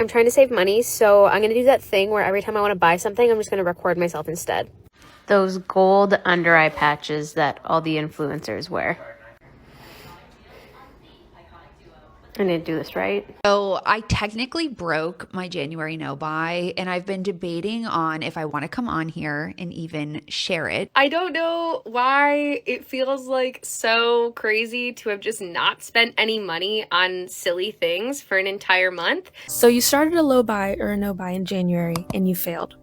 I'm trying to save money, so I'm going to do that thing where every time I want to buy something, I'm just going to record myself instead. Those gold under eye patches that all the influencers wear. I need to do this right. So I technically broke my January no buy, and I've been debating on if I want to come on here and even share it. I don't know why it feels like so crazy to have just not spent any money on silly things for an entire month. So you started a low buy or a no buy in January and you failed.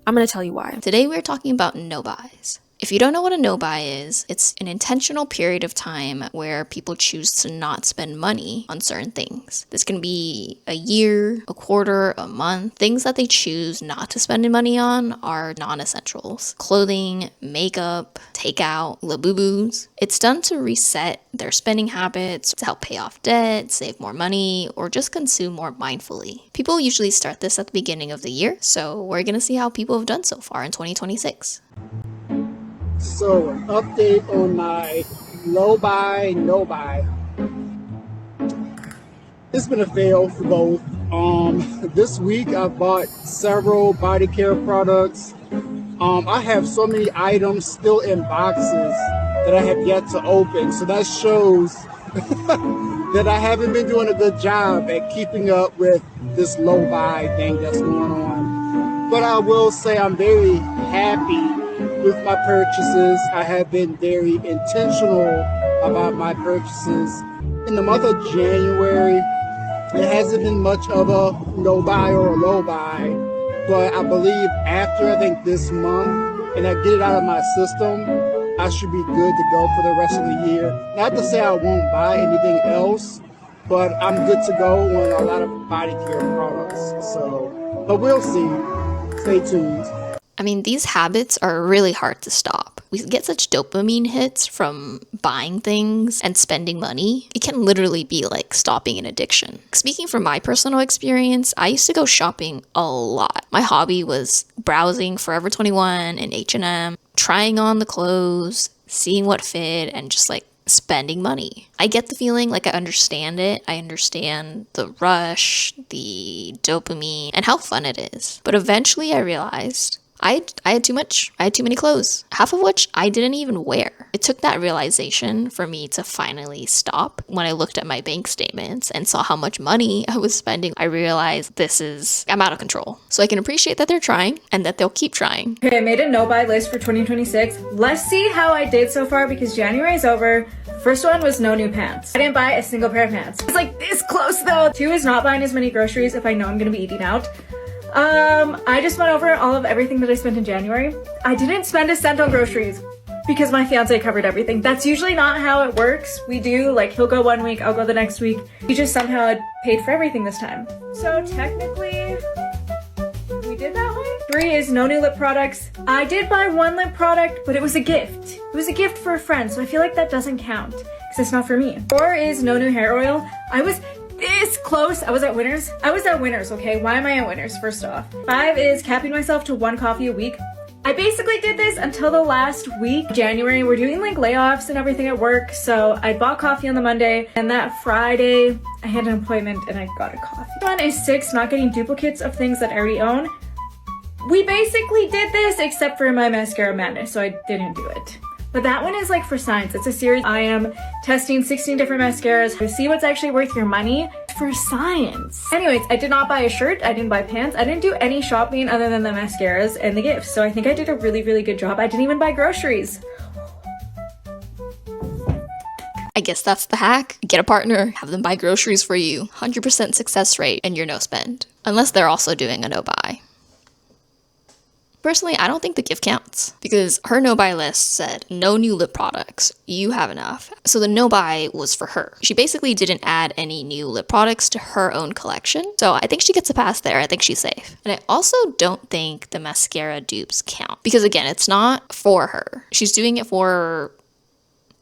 I'm going to tell you why. Today we're talking about no buys. If you don't know what a no buy is, it's an intentional period of time where people choose to not spend money on certain things. This can be a year, a quarter, a month. Things that they choose not to spend money on are non-essentials. Clothing, makeup, takeout, Labubus. It's done to reset their spending habits, to help pay off debt, save more money, or just consume more mindfully. People usually start this at the beginning of the year, so we're gonna see how people have done so far in 2026. So, an update on my low buy, no buy. It's been a fail for both. This week I bought several body care products. I have so many items still in boxes that I have yet to open. So that shows that I haven't been doing a good job at keeping up with this low buy thing that's going on. But I will say I'm very happy with my purchases. I have been very intentional about my purchases. In the month of January, it hasn't been much of a no buy or a low buy, but I believe after I think this month and I get it out of my system, I should be good to go for the rest of the year. Not to say I won't buy anything else, but I'm good to go on a lot of body care products. So, but we'll see. Stay tuned. I mean, these habits are really hard to stop. We get such dopamine hits from buying things and spending money. It can literally be like stopping an addiction. Speaking from my personal experience, I used to go shopping a lot. My hobby was browsing Forever 21 and H&M, trying on the clothes, seeing what fit, and just like spending money. I get the feeling, like I understand it. I understand the rush, the dopamine, and how fun it is. But eventually I realized I had too much. I had too many clothes, half of which I didn't even wear. It took that realization for me to finally stop. When I looked at my bank statements and saw how much money I was spending, I realized I'm out of control. So I can appreciate that they're trying and that they'll keep trying. Okay, I made a no-buy list for 2026. Let's see how I did so far because January is over. First one was no new pants. I didn't buy a single pair of pants. It's like this close though. 2 is not buying as many groceries if I know I'm gonna be eating out. I just went over all of everything that I spent in January. I didn't spend a cent on groceries because my fiance covered everything. That's usually not how it works. We do, like, he'll go one week, I'll go the next week. He just somehow paid for everything this time. So technically, we did that way. 3 is no new lip products. I did buy 1 lip product, but it was a gift. It was a gift for a friend, so I feel like that doesn't count because it's not for me. 4 is no new hair oil. I was this close. I was at Winners, okay? Why am I at Winners, first off? 5 is capping myself to 1 coffee a week. I basically did this until the last week. January, we're doing like layoffs and everything at work, so I bought coffee on the Monday, and that Friday, I had an appointment and I got a coffee. 1 is 6, not getting duplicates of things that I already own. We basically did this except for my mascara madness, so I didn't do it. But that one is like for science. It's a series. I am testing 16 different mascaras to see what's actually worth your money for science. Anyways, I did not buy a shirt. I didn't buy pants. I didn't do any shopping other than the mascaras and the gifts. So I think I did a really, really good job. I didn't even buy groceries. I guess that's the hack. Get a partner, have them buy groceries for you. 100% success rate and you're no spend. Unless they're also doing a no buy. Personally, I don't think the gift counts because her no buy list said no new lip products. You have enough. So the no buy was for her. She basically didn't add any new lip products to her own collection. So I think she gets a pass there. I think she's safe. And I also don't think the mascara dupes count because again, it's not for her. She's doing it for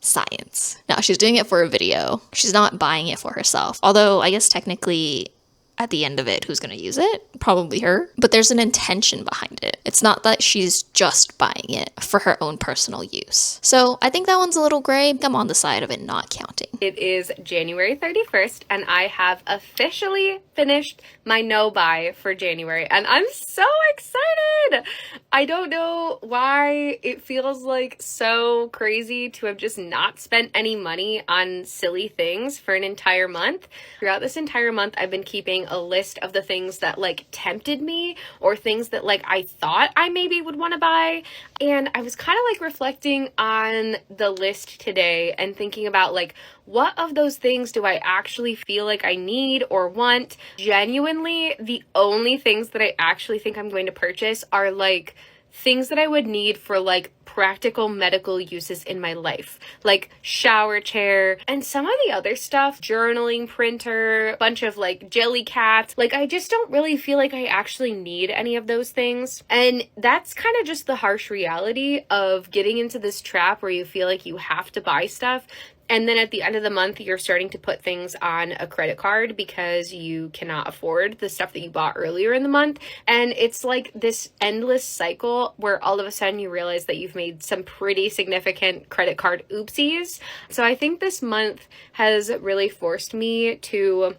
science. No, she's doing it for a video. She's not buying it for herself. Although I guess technically at the end of it, who's going to use it? Probably her. But there's an intention behind it. It's not that she's just buying it for her own personal use. So I think that one's a little gray. I'm on the side of it not counting. It is January 31st, and I have officially finished my no-buy for January, and I'm so excited! I don't know why it feels like so crazy to have just not spent any money on silly things for an entire month. Throughout this entire month, I've been keeping a list of the things that like tempted me or things that like I thought I maybe would want to buy. And I was kind of like reflecting on the list today and thinking about like, what of those things do I actually feel like I need or want? Genuinely, the only things that I actually think I'm going to purchase are like things that I would need for like practical medical uses in my life, like shower chair and some of the other stuff, journaling printer, a bunch of like jelly cats. Like I just don't really feel like I actually need any of those things. And that's kind of just the harsh reality of getting into this trap where you feel like you have to buy stuff. And then at the end of the month, you're starting to put things on a credit card because you cannot afford the stuff that you bought earlier in the month. And it's like this endless cycle where all of a sudden you realize that you've made some pretty significant credit card oopsies. So I think this month has really forced me to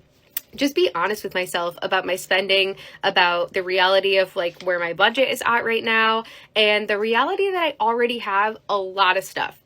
just be honest with myself about my spending, about the reality of like where my budget is at right now, and the reality that I already have a lot of stuff.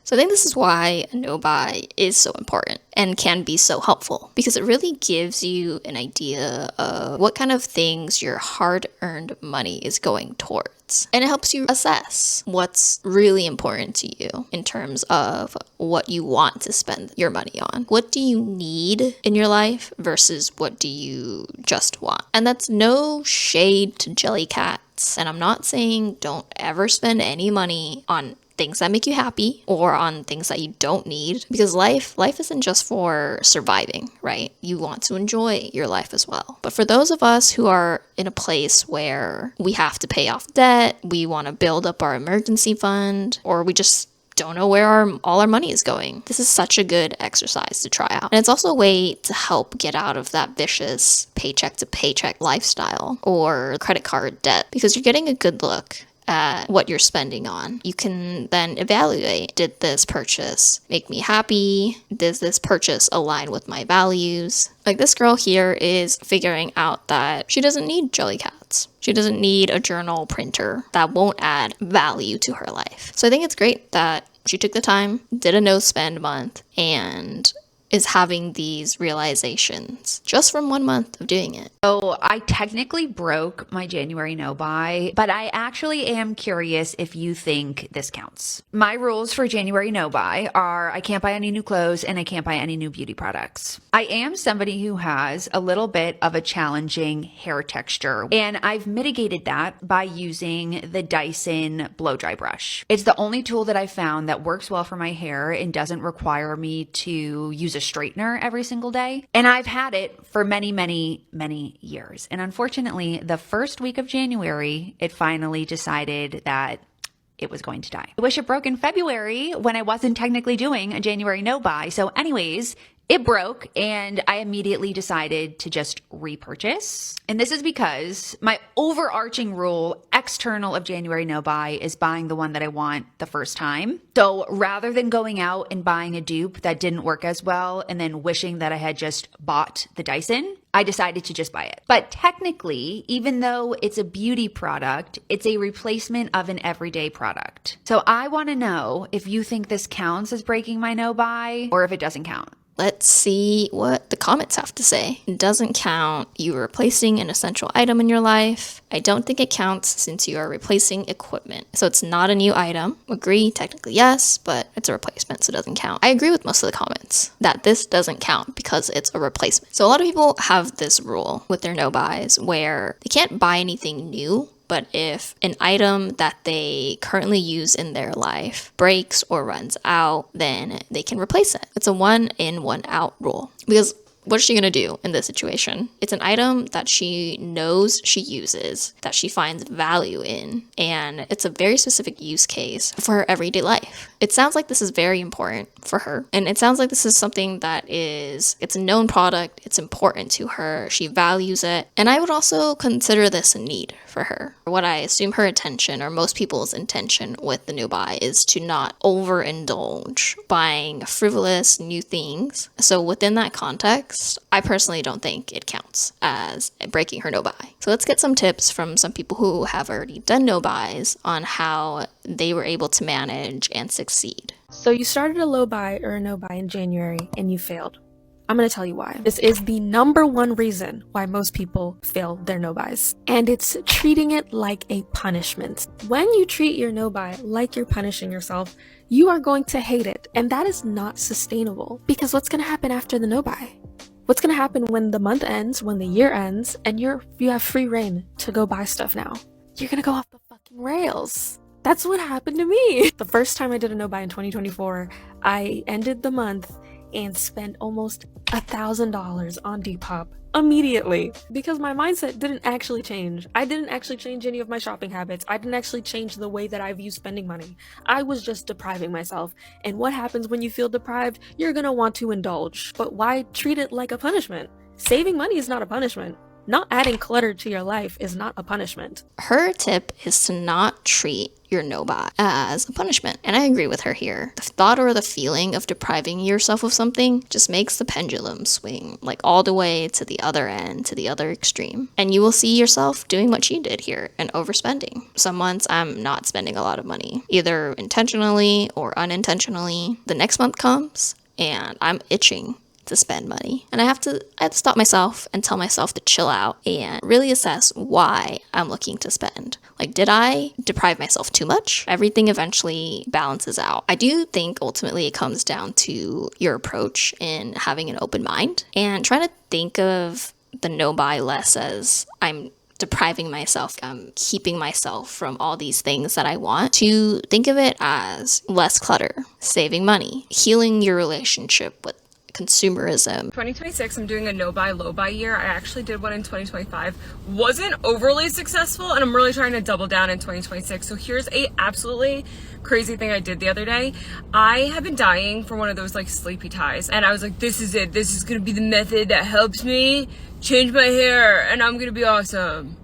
So I think this is why a no-buy is so important and can be so helpful, because it really gives you an idea of what kind of things your hard-earned money is going towards. And it helps you assess what's really important to you in terms of what you want to spend your money on. What do you need in your life versus what do you just want? And that's no shade to Jellycats. And I'm not saying don't ever spend any money on things that make you happy or on things that you don't need, because life isn't just for surviving, right? You want to enjoy your life as well. But for those of us who are in a place where we have to pay off debt, we want to build up our emergency fund, or we just don't know where all our money is going, this is such a good exercise to try out. And it's also a way to help get out of that vicious paycheck to paycheck lifestyle or credit card debt, because you're getting a good look at what you're spending on. You can then evaluate, did this purchase make me happy? Does this purchase align with my values? Like this girl here is figuring out that she doesn't need Jellycats. She doesn't need a journal printer that won't add value to her life. So I think it's great that she took the time, did a no spend month, and is having these realizations just from 1 month of doing it. So I technically broke my January no buy, but I actually am curious if you think this counts. My rules for January no buy are I can't buy any new clothes and I can't buy any new beauty products. I am somebody who has a little bit of a challenging hair texture, and I've mitigated that by using the Dyson blow dry brush. It's the only tool that I found that works well for my hair and doesn't require me to use a straightener every single day. And I've had it for many, many, many years. And unfortunately, the first week of January, it finally decided that it was going to die. I wish it broke in February when I wasn't technically doing a January no buy. So anyways, it broke and I immediately decided to just repurchase. And this is because my overarching rule external of January no buy is buying the one that I want the first time. So rather than going out and buying a dupe that didn't work as well and then wishing that I had just bought the Dyson, I decided to just buy it. But technically, even though it's a beauty product, it's a replacement of an everyday product. So I want to know if you think this counts as breaking my no buy or if it doesn't count. Let's see what the comments have to say. It doesn't count you replacing an essential item in your life. I don't think it counts since you are replacing equipment. So it's not a new item. Agree, technically yes, but it's a replacement, so it doesn't count. I agree with most of the comments that this doesn't count because it's a replacement. So a lot of people have this rule with their no buys where they can't buy anything new, but if an item that they currently use in their life breaks or runs out, then they can replace it. It's a 1 in, 1 out rule. Because What is she going to do in this situation? It's an item that she knows she uses, that she finds value in, and it's a very specific use case for her everyday life. It sounds like this is very important for her, and it sounds like this is something that it's a known product, it's important to her, she values it, and I would also consider this a need for her. What I assume her intention, or most people's intention with the no buy, is to not overindulge buying frivolous new things. So within that context, I personally don't think it counts as breaking her no buy. So let's get some tips from some people who have already done no buys on how they were able to manage and succeed. So you started a low buy or a no buy in January and you failed. I'm going to tell you why. This is the number one reason why most people fail their no buys. And it's treating it like a punishment. When you treat your no buy like you're punishing yourself, you are going to hate it. And that is not sustainable. Because what's going to happen after the no buy? What's going to happen when the month ends, when the year ends, and you have free reign to go buy stuff now? You're going to go off the fucking rails. That's what happened to me. The first time I did a no buy in 2024, I ended the month and spent almost $1,000 on Depop immediately because my mindset didn't actually change. I didn't actually change any of my shopping habits. I didn't actually change the way that I view spending money. I was just depriving myself. And what happens when you feel deprived? You're gonna want to indulge. But why treat it like a punishment? Saving money is not a punishment. Not adding clutter to your life is not a punishment. Her tip is to not treat your no buy as a punishment. And I agree with her here. The thought or the feeling of depriving yourself of something just makes the pendulum swing like all the way to the other end, to the other extreme. And you will see yourself doing what she did here and overspending. Some months I'm not spending a lot of money, either intentionally or unintentionally. The next month comes and I'm itching to spend money. And I have to stop myself and tell myself to chill out and really assess why I'm looking to spend. Like, did I deprive myself too much? Everything eventually balances out. I do think ultimately it comes down to your approach in having an open mind and trying to think of the no buy less as I'm depriving myself, I'm keeping myself from all these things that I want, to think of it as less clutter, saving money, healing your relationship with consumerism. 2026, I'm doing a no buy, low buy year. I actually did one in 2025. Wasn't overly successful, and I'm really trying to double down in 2026. So here's a absolutely crazy thing I did the other day. I have been dying for one of those like sleepy ties, and I was like, this is it. This is gonna be the method that helps me change my hair, and I'm gonna be awesome.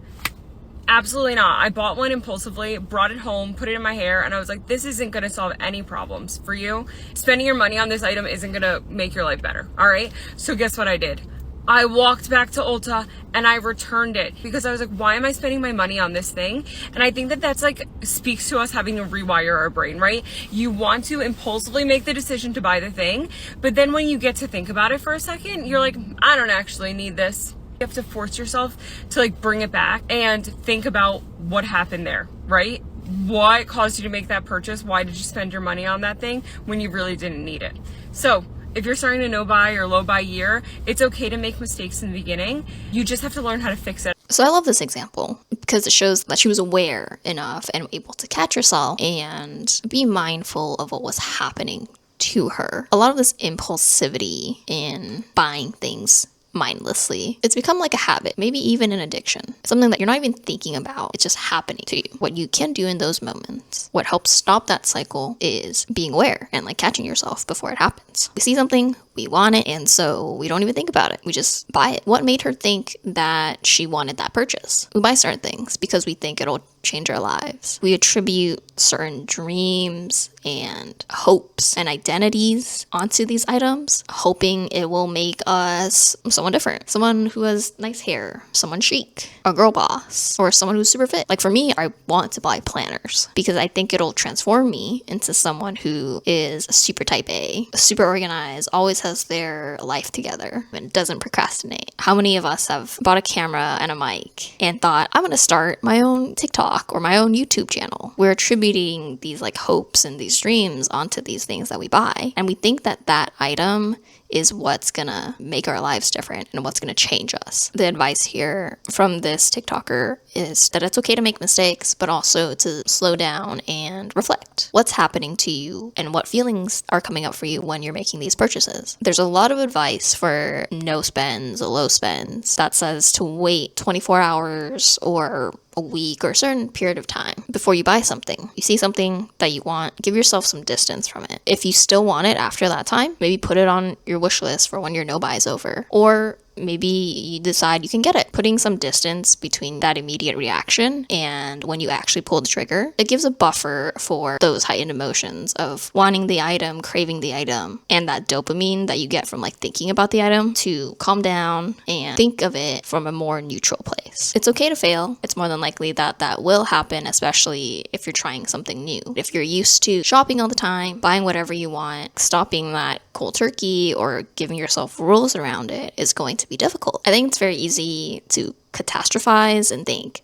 Absolutely not. I bought one impulsively, brought it home, put it in my hair, and I was like, this isn't gonna solve any problems for you. Spending your money on this item isn't gonna make your life better, all right? So guess what I did? I walked back to Ulta and I returned it because I was like, why am I spending my money on this thing? And I think that that's like speaks to us having to rewire our brain, right? You want to impulsively make the decision to buy the thing, but then when you get to think about it for a second, you're like, I don't actually need this. You have to force yourself to like bring it back and think about what happened there, right? What caused you to make that purchase? Why did you spend your money on that thing when you really didn't need it? So if you're starting a no buy or low buy year, it's okay to make mistakes in the beginning. You just have to learn how to fix it. So I love this example because it shows that she was aware enough and able to catch herself and be mindful of what was happening to her. A lot of this impulsivity in buying things mindlessly, it's become like a habit, maybe even an addiction, something that you're not even thinking about. It's just happening to you. What you can do in those moments, what helps stop that cycle, is being aware and like catching yourself before it happens. We see something, we want it, and so we don't even think about it. We just buy it. What made her think that she wanted that purchase? We buy certain things because we think it'll change our lives. We attribute certain dreams and hopes and identities onto these items, hoping it will make us someone different, someone who has nice hair, someone chic, a girl boss, or someone who's super fit. Like for me, I want to buy planners because I think it'll transform me into someone who is a super type A, super organized, always has their life together, and doesn't procrastinate. How many of us have bought a camera and a mic and thought, I'm going to start my own TikTok or my own YouTube channel? We're attributing these like hopes and these dreams onto these things that we buy. And we think that that item is what's gonna make our lives different and what's gonna change us. The advice here from this TikToker is that it's okay to make mistakes, but also to slow down and reflect. What's happening to you and what feelings are coming up for you when you're making these purchases? There's a lot of advice for no spends, low spends that says to wait 24 hours or a week or a certain period of time before you buy something. You see something that you want, give yourself some distance from it. If you still want it after that time, maybe put it on your wish list for when your no buy is over. Or maybe you decide you can get it. Putting some distance between that immediate reaction and when you actually pull the trigger, it gives a buffer for those heightened emotions of wanting the item, craving the item, and that dopamine that you get from like thinking about the item to calm down and think of it from a more neutral place. It's okay to fail. It's more than likely that that will happen, especially if you're trying something new. If you're used to shopping all the time, buying whatever you want, stopping that cold turkey or giving yourself rules around it is going to be difficult. I think it's very easy to catastrophize and think,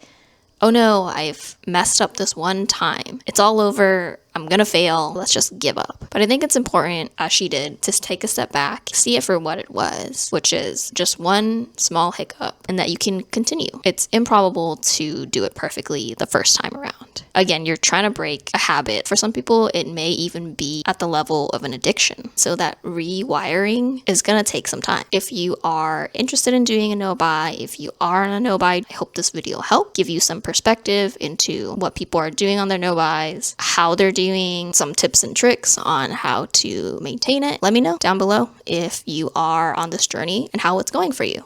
oh no, I've messed up this one time. It's all over. I'm gonna fail. Let's just give up. But I think it's important, as she did, to take a step back, see it for what it was, which is just one small hiccup, and that you can continue. It's improbable to do it perfectly the first time around. Again, you're trying to break a habit. For some people, it may even be at the level of an addiction. So that rewiring is gonna take some time. If you are interested in doing a no buy, if you are on a no buy, I hope this video helped give you some perspective into what people are doing on their no buys, how they're doing, some tips and tricks on how to maintain it. Let me know down below if you are on this journey and how it's going for you.